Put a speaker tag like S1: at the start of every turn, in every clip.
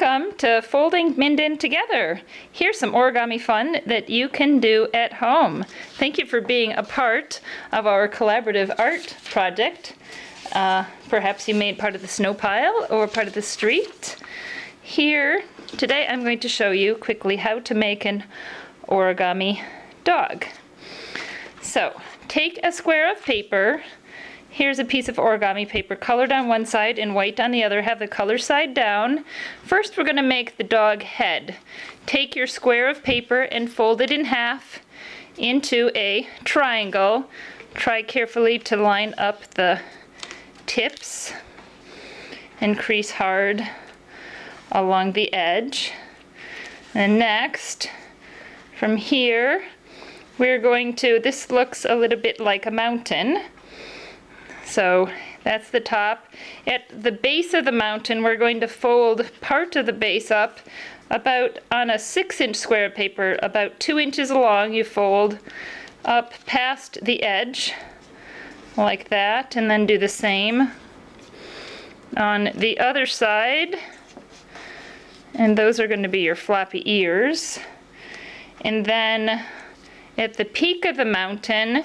S1: Welcome to Folding Minden Together. Here's some origami fun that you can do at home. Thank you for being a part of our collaborative art project. Perhaps you made part of the snow pile or part of the street. Here, today I'm going to show you quickly how to make an origami dog. So, take a square of paper. Here's a piece of origami paper colored on one side and white on the other. Have the color side down. First we're going to make the dog head. Take your square of paper and fold it in half into a triangle. Try carefully to line up the tips and crease hard along the edge. And next, from here, we're going to, this looks a little bit like a mountain. So that's the top. At the base of the mountain, we're going to fold part of the base up about on a 6-inch square of paper, about 2 inches long. You fold up past the edge like that, and then do the same on the other side. And those are going to be your floppy ears. And then at the peak of the mountain,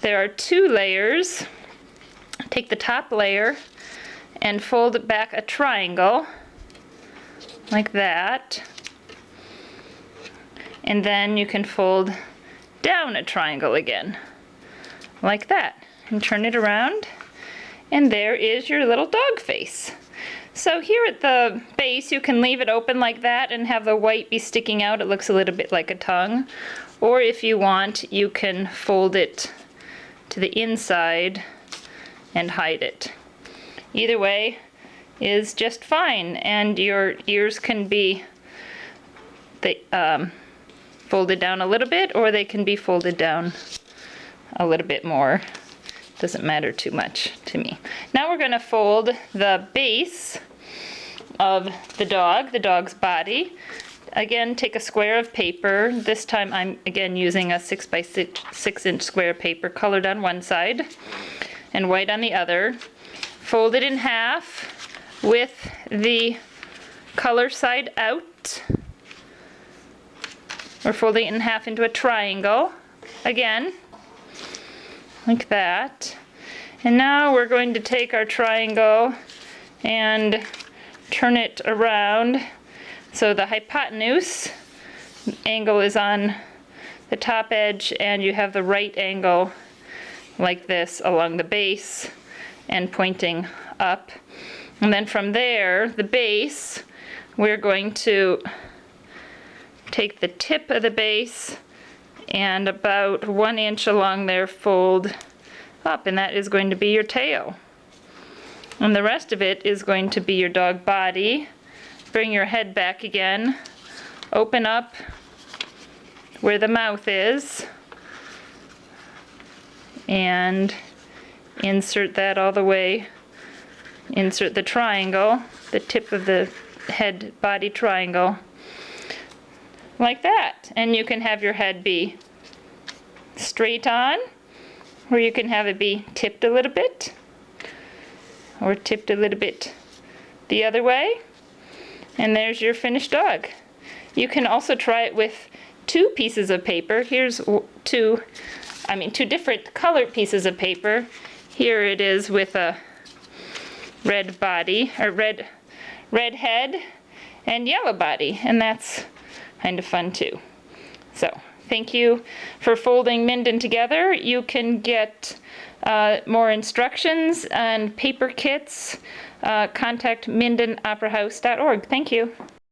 S1: there are 2 layers. Take the top layer and fold it back a triangle like that, and then you can fold down a triangle again like that and turn it around, and there is your little dog face. So here at the base you can leave it open like that and have the white be sticking out. It looks a little bit like a tongue, or if you want you can fold it to the inside and hide it. Either way is just fine, and your ears can be folded down a little bit, or they can be folded down a little bit more. Doesn't matter too much to me. Now we're going to fold the base of the dog's body. Again, take a square of paper. This time I'm again using a 6x6 square of paper colored on one side and white on the other. Fold it in half with the color side out. We're folding it in half into a triangle again, like that. And now we're going to take our triangle and turn it around so the hypotenuse angle is on the top edge, and you have the right angle like this along the base and pointing up. And then from there, the base, we're going to take the tip of the base and about 1 inch along there fold up, and that is going to be your tail. And the rest of it is going to be your dog body. Bring your head back again, open up where the mouth is, and insert that all the way. Insert the triangle, the tip of the head body triangle, like that. And you can have your head be straight on, or you can have it be tipped a little bit, or tipped a little bit the other way. And there's your finished dog. You can also try it with 2 pieces of paper. Here's two different colored pieces of paper. Here it is with a red body, or red head and yellow body, and that's kind of fun too. So thank you for folding Minden together. You can get more instructions and paper kits. Contact mindenoperahouse.org. Thank you.